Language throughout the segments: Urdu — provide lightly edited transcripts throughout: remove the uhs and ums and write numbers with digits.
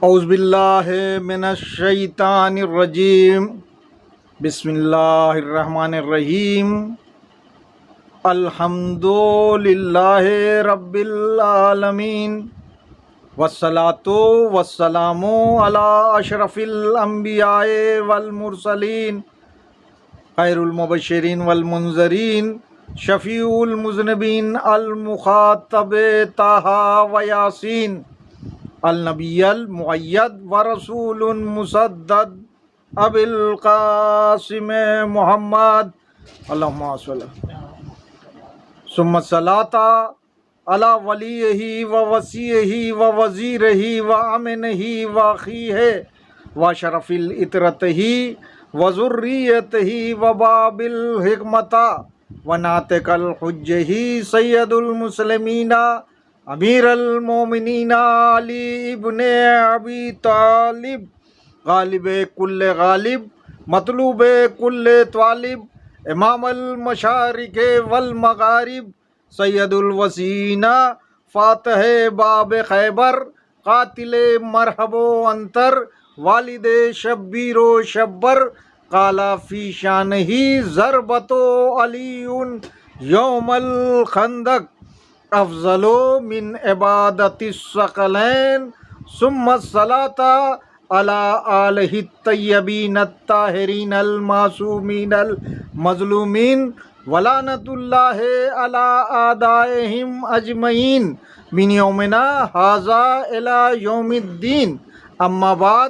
اعوذ باللہ من الشیطان الرجیم بسم اللہ الرحمن الرحیم الحمد للہ رب العالمین والصلاة والسلام علی اشرف الانبیاء والمرسلین خیر المبشرین والمنذرین شفیع المذنبین المخاطب طٰہٰ و یاسین النبی المؤید ورسول مسدد ابی القاسم محمد اللہم صل ثم الصلاۃ علی ولیہ و وصیہ و وزیرہ و امنہ و اخیہ و شرف العطرتہ و ذریتہ و باب الحکمۃ و ناطق الحجہ سید المسلمین امیر المومنین علی ابن ابی طالب غالب کل غالب مطلوب کل طالب امام المشارق والمغارب سید الوسین فاتح باب خیبر قاتل مرحب و انتر والد شبیر و شبر قال فی شانہ ضربت علی یوم الخندق افضل من عبادت الثقلین ثم الصلاۃ علی آلہ الطیبین الطاہرین المعصومین المظلومین ولعنۃ اللہ علی اعدائہم اجمعین من یومنا ھذا الی یوم الدین اما بعد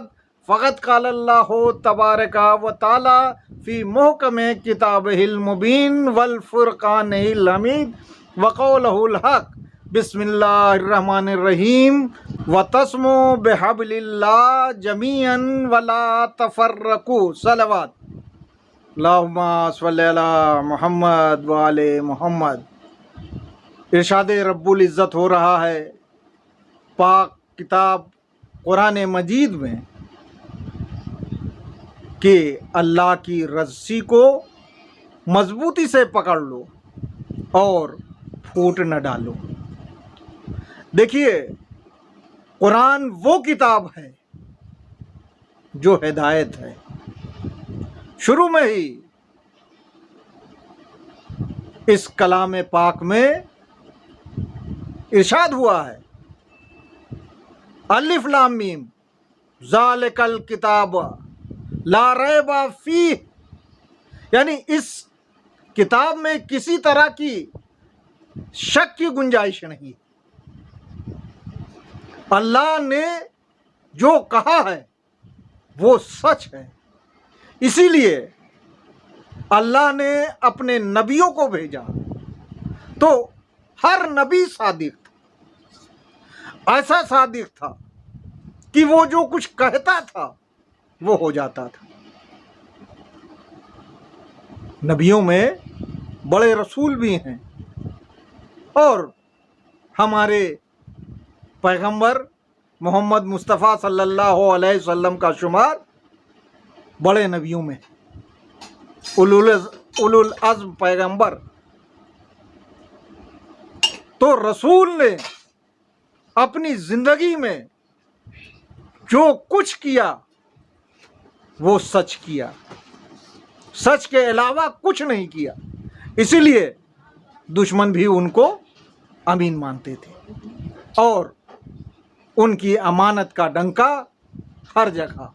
فقد قال اللہ تبارک و تعالی فی محکم کتابہ المبین والفرقان الحمید وقولہ الحق بسم اللہ الرحمن الرحیم وَتَعْتَصِمُوا بِحَبْلِ اللَّهِ جَمِيعًا وَلَا تَفَرَّقُوا صلوات اللہم صلی علی محمد وآل محمد۔ ارشاد رب العزت ہو رہا ہے پاک کتاب قرآن مجید میں کہ اللہ کی رسی کو مضبوطی سے پکڑ لو اور پھوٹ نہ ڈالو۔ دیکھیے، قرآن وہ کتاب ہے جو ہدایت ہے۔ شروع میں ہی اس کلام پاک میں ارشاد ہوا ہے الف لام میم ذالک الکتاب لا ریب فیہ، یعنی اس کتاب میں کسی طرح کی شک کی گنجائش نہیں۔ اللہ نے جو کہا ہے وہ سچ ہے، اسی لیے اللہ نے اپنے نبیوں کو بھیجا تو ہر نبی صادق تھا، ایسا صادق تھا کہ وہ جو کچھ کہتا تھا وہ ہو جاتا تھا۔ نبیوں میں بڑے رسول بھی ہیں اور ہمارے پیغمبر محمد مصطفیٰ صلی اللہ علیہ وسلم کا شمار بڑے نبیوں میں، اولو العزم پیغمبر۔ تو رسول نے اپنی زندگی میں جو کچھ کیا وہ سچ کیا، سچ کے علاوہ کچھ نہیں کیا، اسی لیے دشمن بھی ان کو امین مانتے تھے اور ان کی امانت کا ڈنکا ہر جگہ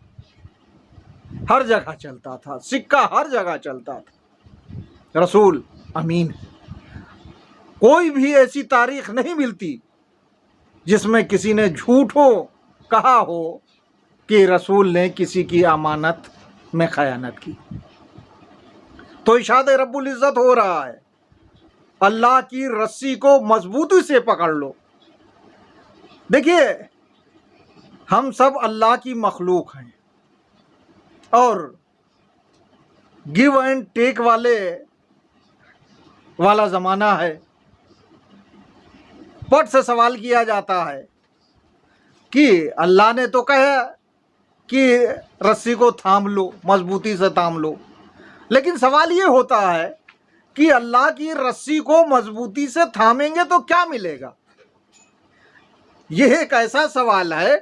چلتا تھا، سکہ ہر جگہ چلتا تھا۔ رسول امین ہے۔ کوئی بھی ایسی تاریخ نہیں ملتی جس میں کسی نے جھوٹ کہا ہو کہ رسول نے کسی کی امانت میں خیانت کی۔ تو ارشاد رب العزت ہو رہا ہے اللہ کی رسی کو مضبوطی سے پکڑ لو۔ دیکھیے، ہم سب اللہ کی مخلوق ہیں اور گیو اینڈ ٹیک والا زمانہ ہے۔ پٹ سے سوال کیا جاتا ہے کہ اللہ نے تو کہا کہ رسی کو تھام لو، مضبوطی سے تھام لو، لیکن سوال یہ ہوتا ہے کہ اللہ کی رسی کو مضبوطی سے تھامیں گے تو کیا ملے گا؟ یہ ایک ایسا سوال ہے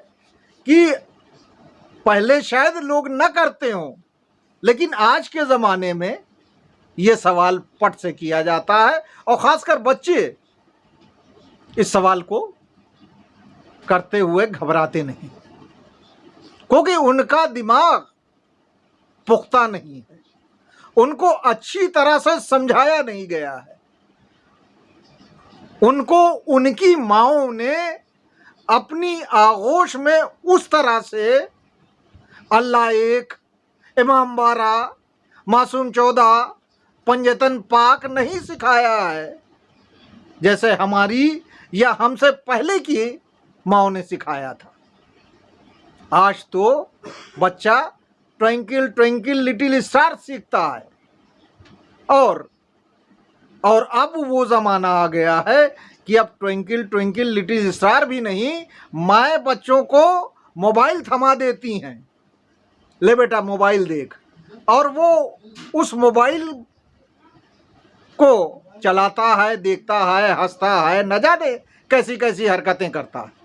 کہ پہلے شاید لوگ نہ کرتے ہوں، لیکن آج کے زمانے میں یہ سوال پٹ سے کیا جاتا ہے، اور خاص کر بچے اس سوال کو کرتے ہوئے گھبراتے نہیں، کیونکہ ان کا دماغ پختہ نہیں ہے، ان کو اچھی طرح سے سمجھایا نہیں گیا ہے، ان کو ان کی ماؤں نے اپنی آغوش میں اس طرح سے اللہ ایک، امام بارہ، معصوم چودہ، پنجتن پاک نہیں سکھایا ہے، جیسے ہماری یا ہم سے پہلے کی ماؤں نے سکھایا تھا۔ آج تو بچہ ٹوینکل ٹوینکل لٹل اسٹار سیکھتا ہے، اور اب وہ زمانہ آ گیا ہے کہ اب ٹوینکل ٹوینکل لٹل اسٹار بھی نہیں، مائیں بچوں کو موبائل تھما دیتی ہیں، لے بیٹا موبائل دیکھ، اور وہ اس موبائل کو چلاتا ہے، دیکھتا ہے، ہنستا ہے، نہ جانے کیسی کیسی حرکتیں کرتا ہے۔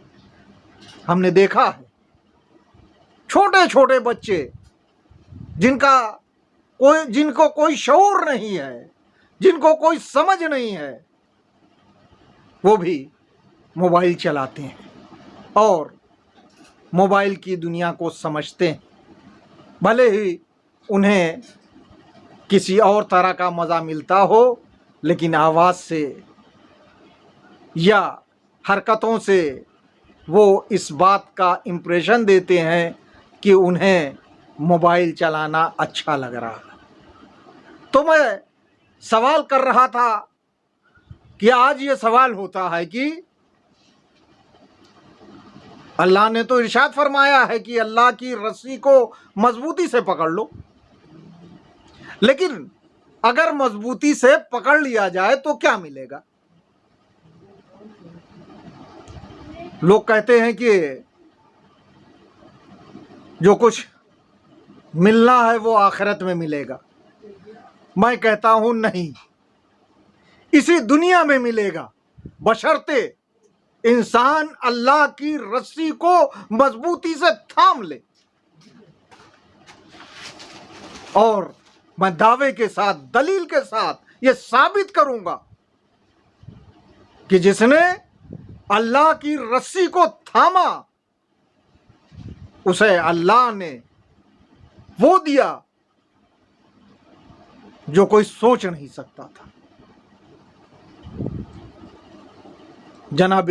ہم نے دیکھا ہے چھوٹے چھوٹے بچے جن کو کوئی شعور نہیں ہے، جن کو کوئی سمجھ نہیں ہے، وہ بھی موبائل چلاتے ہیں اور موبائل کی دنیا کو سمجھتے ہیں، بھلے ہی انہیں کسی اور طرح کا مزہ ملتا ہو، لیکن آواز سے یا حرکتوں سے وہ اس بات کا امپریشن دیتے ہیں کہ انہیں موبائل چلانا اچھا لگ رہا ہے۔ تو میں سوال کر رہا تھا کہ آج یہ سوال ہوتا ہے کہ اللہ نے تو ارشاد فرمایا ہے کہ اللہ کی رسی کو مضبوطی سے پکڑ لو، لیکن اگر مضبوطی سے پکڑ لیا جائے تو کیا ملے گا؟ لوگ کہتے ہیں کہ جو کچھ ملنا ہے وہ آخرت میں ملے گا، میں کہتا ہوں نہیں، اسی دنیا میں ملے گا، بشرطے انسان اللہ کی رسی کو مضبوطی سے تھام لے۔ اور میں دعوے کے ساتھ، دلیل کے ساتھ یہ ثابت کروں گا کہ جس نے اللہ کی رسی کو تھاما، اسے اللہ نے وہ دیا جو کوئی سوچ نہیں سکتا تھا۔ جناب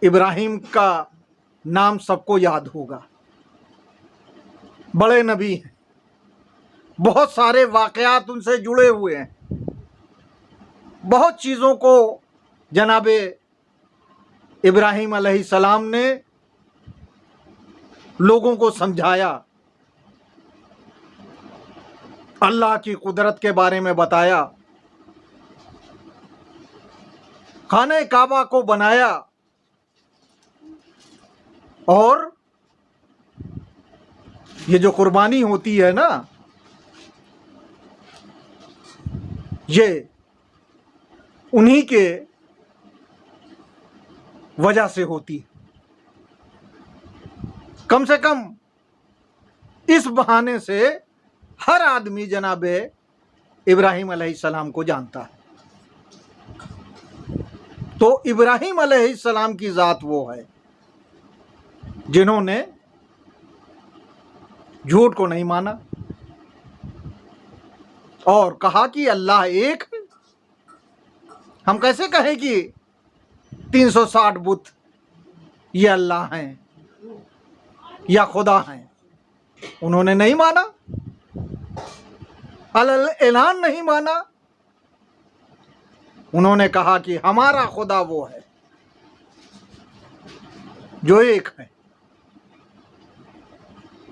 ابراہیم کا نام سب کو یاد ہوگا، بڑے نبی ہیں، بہت سارے واقعات ان سے جڑے ہوئے ہیں، بہت چیزوں کو جناب ابراہیم علیہ السلام نے لوگوں کو سمجھایا، اللہ کی قدرت کے بارے میں بتایا، خانہ کعبہ کو بنایا، اور یہ جو قربانی ہوتی ہے نا، یہ انہی کے وجہ سے ہوتی ہے۔ کم سے کم اس بہانے سے ہر آدمی جناب ابراہیم علیہ السلام کو جانتا ہے۔ تو ابراہیم علیہ السلام کی ذات وہ ہے جنہوں نے جھوٹ کو نہیں مانا اور کہا کہ اللہ ایک ہے۔ ہم کیسے کہیں کہ 360 بت یہ اللہ ہیں یا خدا ہیں؟ انہوں نے نہیں مانا، اعلان نہیں مانا، انہوں نے کہا کہ ہمارا خدا وہ ہے جو ایک ہے۔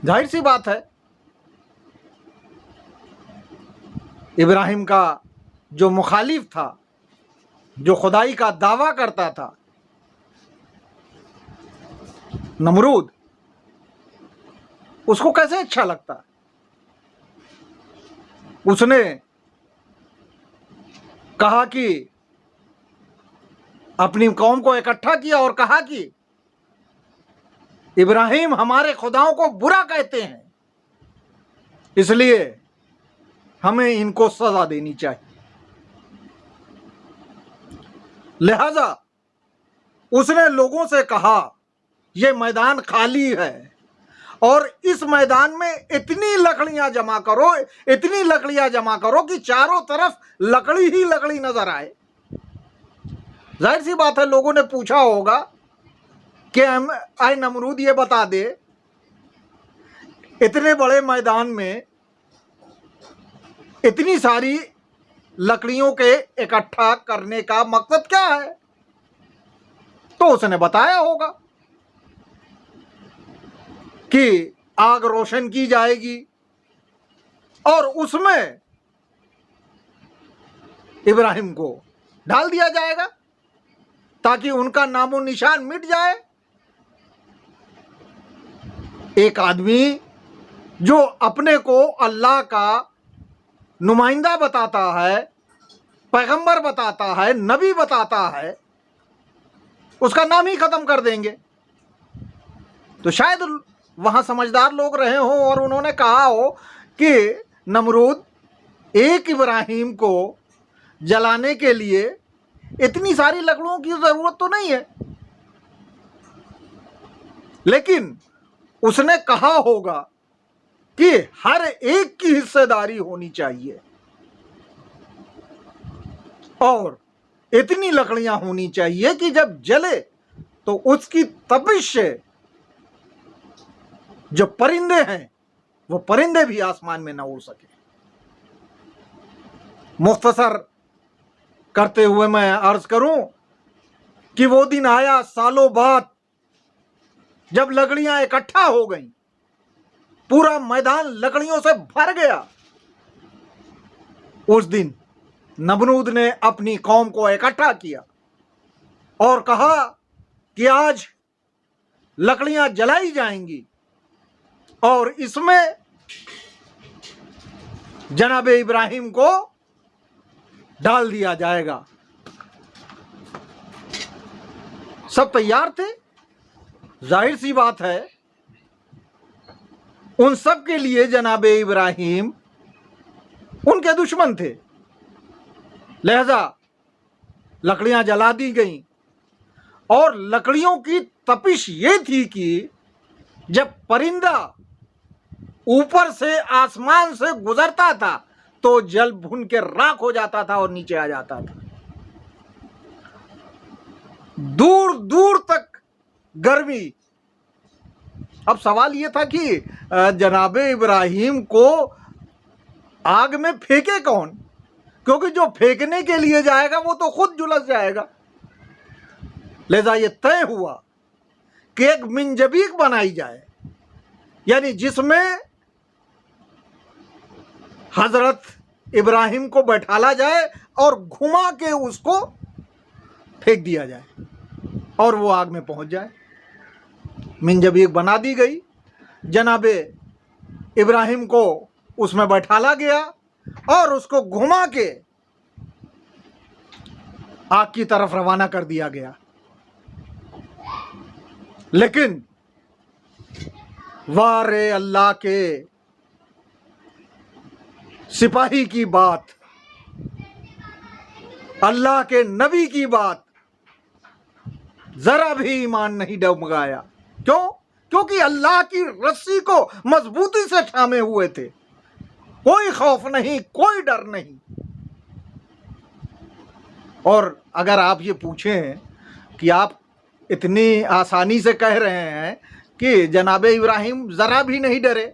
ظاہر سی بات ہے، ابراہیم کا جو مخالف تھا، جو خدائی کا دعویٰ کرتا تھا، نمرود، اس کو کیسے اچھا لگتا؟ اس نے کہا کہ اپنی قوم کو اکٹھا کیا اور کہا کہ ابراہیم ہمارے خداؤں کو برا کہتے ہیں، اس لیے ہمیں ان کو سزا دینی چاہیے۔ لہذا اس نے لوگوں سے کہا یہ میدان خالی ہے اور اس میدان میں اتنی لکڑیاں جمع کرو، اتنی لکڑیاں جمع کرو کہ چاروں طرف لکڑی ہی لکڑی نظر آئے۔ ظاہر سی بات ہے لوگوں نے پوچھا ہوگا کہ اے نمرود یہ بتا دے اتنے بڑے میدان میں اتنی ساری لکڑیوں کے اکٹھا کرنے کا مقصد کیا ہے؟ تو اس نے بتایا ہوگا کہ آگ روشن کی جائے گی اور اس میں ابراہیم کو ڈال دیا جائے گا تاکہ ان کا نام و نشان مٹ جائے۔ ایک آدمی جو اپنے کو اللہ کا نمائندہ بتاتا ہے، پیغمبر بتاتا ہے، نبی بتاتا ہے، اس کا نام ہی ختم کر دیں گے۔ تو شاید وہاں سمجھدار لوگ رہے ہوں اور انہوں نے کہا ہو کہ نمرود ایک ابراہیم کو جلانے کے لیے اتنی ساری لکڑیوں کی ضرورت تو نہیں ہے، لیکن اس نے کہا ہوگا کہ ہر ایک کی حصہ داری ہونی چاہیے اور اتنی لکڑیاں ہونی چاہیے کہ جب جلے تو اس کی تپش سے جو پرندے ہیں وہ پرندے بھی آسمان میں نہ اڑ سکے۔ مختصر کرتے ہوئے میں عرض کروں کہ وہ دن آیا سالوں بعد جب لکڑیاں اکٹھا ہو گئیں، پورا میدان لکڑیوں سے بھر گیا۔ اس دن نمرود نے اپنی قوم کو اکٹھا کیا اور کہا کہ آج لکڑیاں جلائی جائیں گی اور اس میں جناب ابراہیم کو ڈال دیا جائے گا۔ سب تیار تھے، ظاہر سی بات ہے ان سب کے لیے جناب ابراہیم ان کے دشمن تھے، لہذا لکڑیاں جلا دی گئیں اور لکڑیوں کی تپش یہ تھی کہ جب پرندہ اوپر سے آسمان سے گزرتا تھا تو جل بھن کے راکھ ہو جاتا تھا اور نیچے آ جاتا تھا۔ دور دور تک گرمی۔ اب سوال یہ تھا کہ جناب ابراہیم کو آگ میں پھینکے کون؟ کیونکہ جو پھینکنے کے لیے جائے گا وہ تو خود جلس جائے گا۔ لہذا یہ طے ہوا کہ ایک منجبیق بنائی جائے، یعنی جس میں حضرت ابراہیم کو بیٹھالا جائے اور گھما کے اس کو پھینک دیا جائے اور وہ آگ میں پہنچ جائے۔ منجبیق بنا دی گئی، جناب ابراہیم کو اس میں بیٹھالا گیا اور اس کو گھما کے آگ کی طرف روانہ کر دیا گیا۔ لیکن وار اللہ کے سپاہی کی بات، اللہ کے نبی کی بات ذرا بھی ایمان نہیں ڈگمگایا۔ کیوں؟ کیونکہ اللہ کی رسی کو مضبوطی سے تھامے ہوئے تھے، کوئی خوف نہیں، کوئی ڈر نہیں۔ اور اگر آپ یہ پوچھیں کہ آپ اتنی آسانی سے کہہ رہے ہیں کہ جناب ابراہیم ذرا بھی نہیں ڈرے،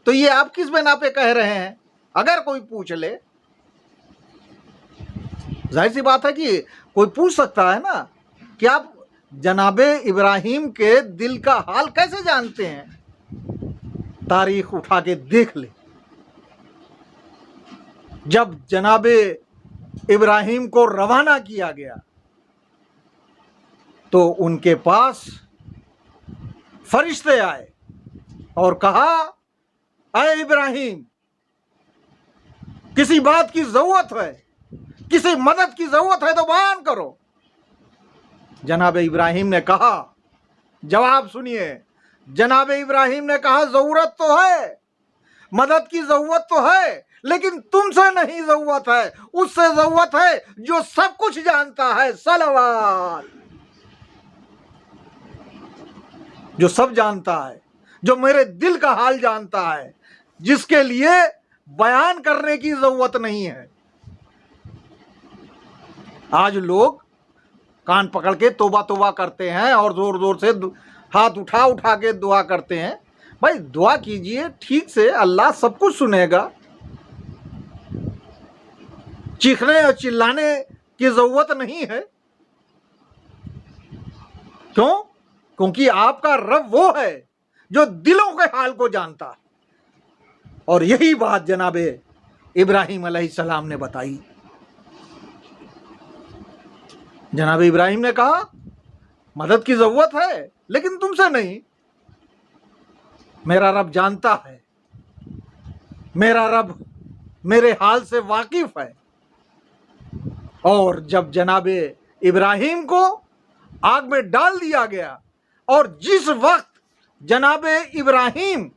تو یہ آپ کس بنا پہ کہہ رہے ہیں؟ اگر کوئی پوچھ لے، ظاہر سی بات ہے کہ کوئی پوچھ سکتا ہے نا کہ آپ جناب ابراہیم کے دل کا حال کیسے جانتے ہیں؟ تاریخ اٹھا کے دیکھ لیں۔ جب جناب ابراہیم کو روانہ کیا گیا تو ان کے پاس فرشتے آئے اور کہا اے ابراہیم کسی بات کی ضرورت ہے، کسی مدد کی ضرورت ہے تو بیان کرو۔ جناب ابراہیم نے کہا، جواب سنیے، جناب ابراہیم نے کہا ضرورت تو ہے، مدد کی ضرورت تو ہے، لیکن تم سے نہیں ضرورت ہے، اس سے ضرورت ہے جو سب کچھ جانتا ہے۔ صلوات، جو سب جانتا ہے، جو میرے دل کا حال جانتا ہے، جس کے لیے بیان کرنے کی ضرورت نہیں ہے۔ آج لوگ کان پکڑ کے توبہ توبہ کرتے ہیں اور زور زور سے ہاتھ اٹھا اٹھا کے دعا کرتے ہیں۔ بھائی دعا کیجئے ٹھیک سے، اللہ سب کچھ سنے گا۔ چیخنے اور چلانے کی ضرورت نہیں ہے۔ کیوں؟ کیونکہ آپ کا رب وہ ہے جو دلوں کے حال کو جانتا ہے، اور یہی بات جناب ابراہیم علیہ السلام نے بتائی۔ جناب ابراہیم نے کہا مدد کی ضرورت ہے لیکن تم سے نہیں، میرا رب جانتا ہے، میرا رب میرے حال سے واقف ہے۔ اور جب جناب ابراہیم کو آگ میں ڈال دیا گیا، اور جس وقت جناب ابراہیم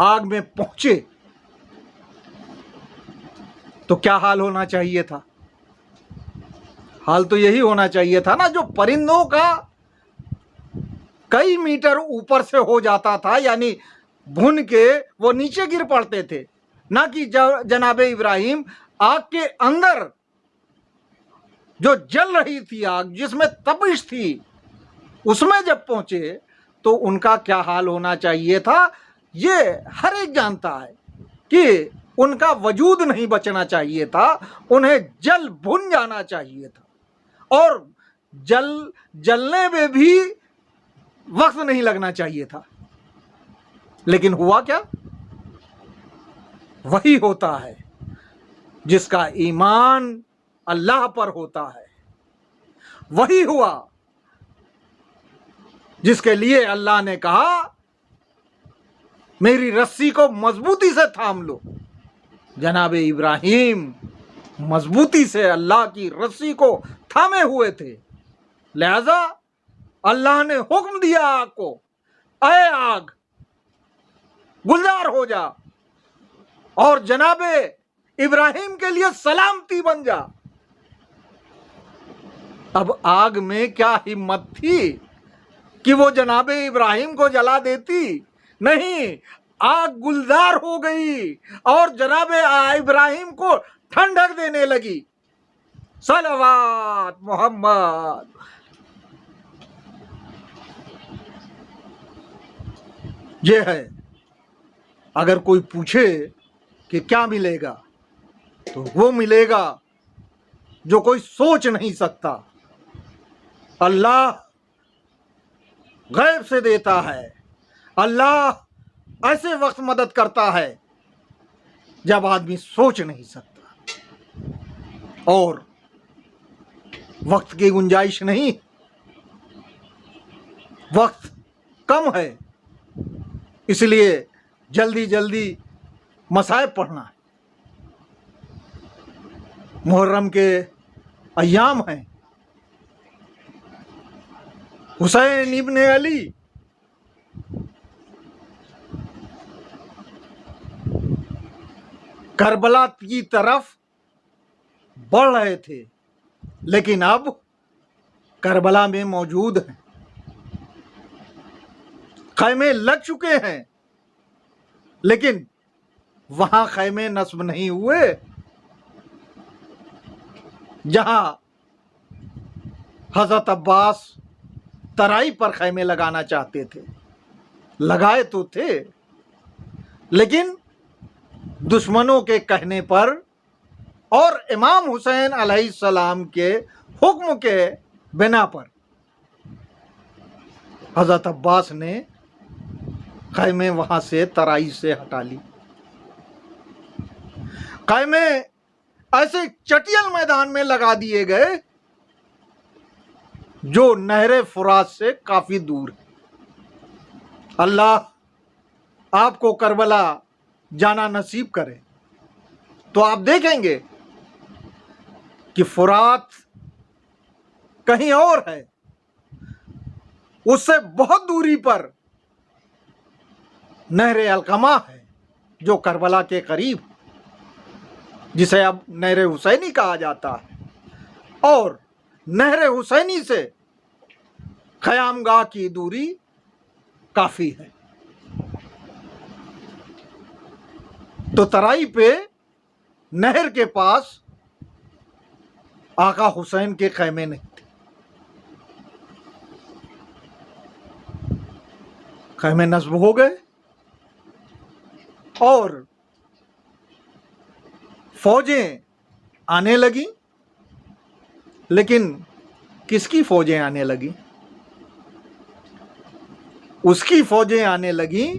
آگ میں پہنچے تو کیا حال ہونا چاہیے تھا؟ حال تو یہی ہونا چاہیے تھا نا جو پرندوں کا کئی میٹر اوپر سے ہو جاتا تھا، یعنی بھن کے وہ نیچے گر پڑتے تھے، نہ کہ جناب ابراہیم آگ کے اندر جو جل رہی تھی آگ، جس میں تپش تھی، اس میں جب پہنچے تو ان کا کیا حال ہونا چاہیے تھا یہ ہر ایک جانتا ہے کہ ان کا وجود نہیں بچنا چاہیے تھا، انہیں جل بھن جانا چاہیے تھا، اور جلنے میں بھی وقت نہیں لگنا چاہیے تھا۔ لیکن ہوا کیا؟ وہی ہوتا ہے جس کا ایمان اللہ پر ہوتا ہے، وہی ہوا جس کے لیے اللہ نے کہا میری رسی کو مضبوطی سے تھام لو۔ جناب ابراہیم مضبوطی سے اللہ کی رسی کو تھامے ہوئے تھے، لہذا اللہ نے حکم دیا آگ کو، اے آگ گلزار ہو جا اور جناب ابراہیم کے لیے سلامتی بن جا۔ اب آگ میں کیا ہمت تھی کہ وہ جناب ابراہیم کو جلا دیتی؟ نہیں، آگ گلزار ہو گئی اور جناب ابراہیم کو ٹھنڈک دینے لگی۔ صلوات محمد۔ یہ ہے، اگر کوئی پوچھے کہ کیا ملے گا تو وہ ملے گا جو کوئی سوچ نہیں سکتا۔ اللہ غیب سے دیتا ہے، اللہ ایسے وقت مدد کرتا ہے جب آدمی سوچ نہیں سکتا، اور وقت کی گنجائش نہیں، وقت کم ہے، اس لیے جلدی جلدی مصائب پڑھنا ہے۔ محرم کے ایام ہیں، حسین ابن علی کربلا کی طرف بڑھ رہے تھے، لیکن اب کربلا میں موجود ہیں، خیمے لگ چکے ہیں، لیکن وہاں خیمے نصب نہیں ہوئے جہاں حضرت عباس ترائی پر خیمے لگانا چاہتے تھے۔ لگائے تو تھے، لیکن دشمنوں کے کہنے پر اور امام حسین علیہ السلام کے حکم کے بنا پر حضرت عباس نے خیمے وہاں سے ترائی سے ہٹا لی۔ خیمے ایسے چٹیل میدان میں لگا دیے گئے جو نہر فرات سے کافی دور ہے۔ اللہ آپ کو کربلا جانا نصیب کرے تو آپ دیکھیں گے کہ فرات کہیں اور ہے، اس سے بہت دوری پر نہر علقمہ ہے جو کربلا کے قریب، جسے اب نہر حسینی کہا جاتا ہے، اور نہر حسینی سے خیام گاہ کی دوری کافی ہے۔ تو ترائی پہ نہر کے پاس آقا حسین کے خیمے نہیں تھے، خیمے نصب ہو گئے اور فوجیں آنے لگیں، لیکن کس کی فوجیں آنے لگیں؟ اس کی فوجیں آنے لگیں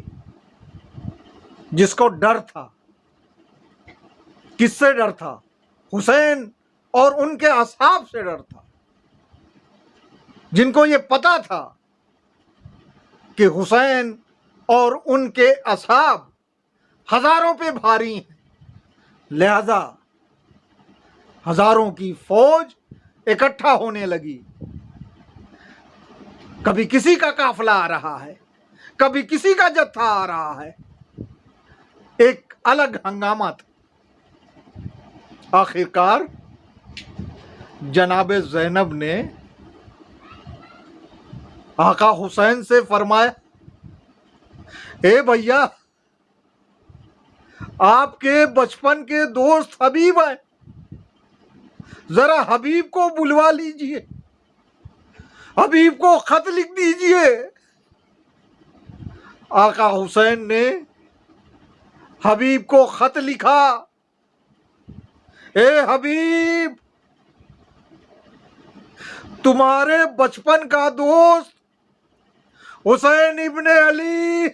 جس کو ڈر تھا۔ کس سے ڈر تھا؟ حسین اور ان کے اصحاب سے ڈر تھا، جن کو یہ پتا تھا کہ حسین اور ان کے اصحاب ہزاروں پہ بھاری ہیں، لہذا ہزاروں کی فوج اکٹھا ہونے لگی۔ کبھی کسی کا قافلہ آ رہا ہے، کبھی کسی کا جتھا آ رہا ہے، ایک الگ ہنگامہ تھا۔ آخرکار جناب زینب نے آقا حسین سے فرمایا، اے بھیا، آپ کے بچپن کے دوست حبیب ہیں، ذرا حبیب کو بلوا لیجئے، حبیب کو خط لکھ دیجئے۔ آقا حسین نے حبیب کو خط لکھا، اے حبیب، تمہارے بچپن کا دوست حسین ابن علی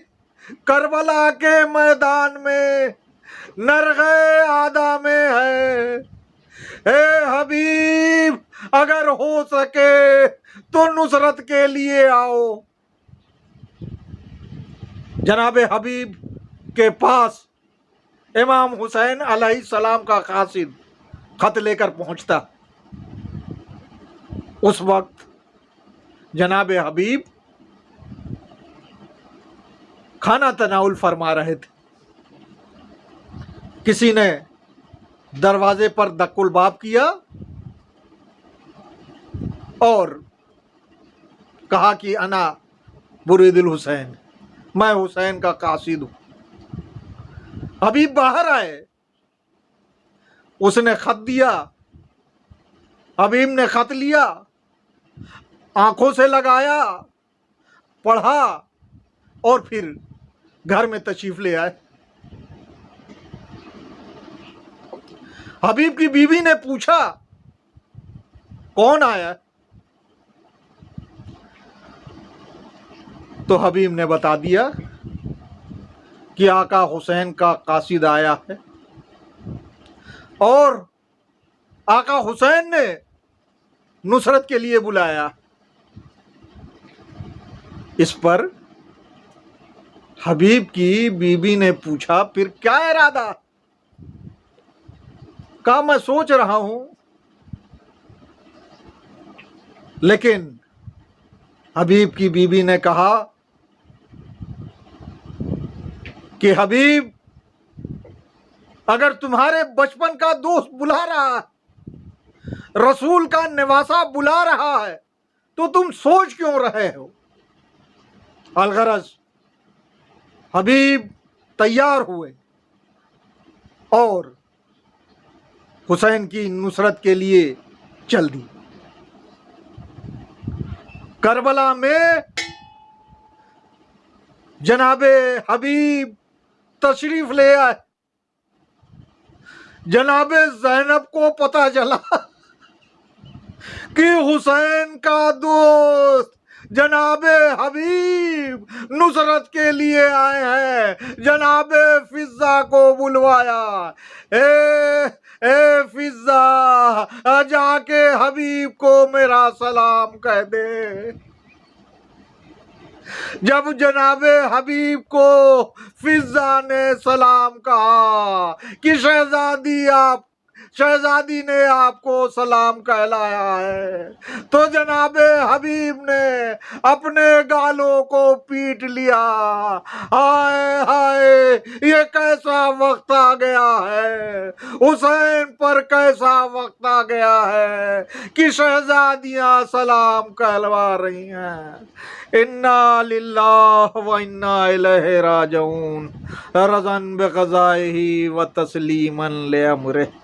کربلا کے میدان میں نرغے آدھا میں ہے۔ اے حبیب، اگر ہو سکے تو نصرت کے لیے آؤ۔ جناب حبیب کے پاس امام حسین علیہ السلام کا قاصد خط لے کر پہنچتا۔ اس وقت جناب حبیب کھانا تناول فرما رہے تھے۔ کسی نے دروازے پر دق الباب کیا اور کہا کہ انا برید الحسین، میں حسین کا قاصد ہوں۔ حبیب باہر آئے، اس نے خط دیا، حبیب نے خط لیا، آنکھوں سے لگایا، پڑھا اور پھر گھر میں تشریف لے آئے۔ حبیب کی بیوی نے پوچھا، کون آیا؟ تو حبیب نے بتا دیا کہ آقا حسین کا قاصد آیا ہے، اور آقا حسین نے نصرت کے لیے بلایا۔ اس پر حبیب کی بیوی نے پوچھا، پھر کیا ارادہ؟ کہا، میں سوچ رہا ہوں، لیکن حبیب کی بیوی نے کہا کہ حبیب، اگر تمہارے بچپن کا دوست بلا رہا ہے، رسول کا نواسا بلا رہا ہے، تو تم سوچ کیوں رہے ہو؟ الغرض حبیب تیار ہوئے اور حسین کی نصرت کے لیے چل دی۔ کربلا میں جناب حبیب تشریف لے آئے۔ جناب زینب کو پتہ چلا کہ حسین کا دوست جناب حبیب نصرت کے لیے آئے ہیں۔ جناب فضہ کو بلوایا، اے فضہ، جا کے حبیب کو میرا سلام کہہ دے۔ جب جناب حبیب کو فضہ نے سلام کہا کہ شہزادی آپ شہزادی نے آپ کو سلام کہلایا ہے تو جناب حبیب نے اپنے گالوں کو پیٹ لیا۔ ہائے ہائے یہ کیسا وقت آ گیا ہے، حسین پر کیسا وقت آ گیا ہے کہ شہزادیاں سلام کہلوا رہی ہیں۔ انا للہ و انا الیہ راجعون، رضا بقضائہ و تسلیما لامرہ۔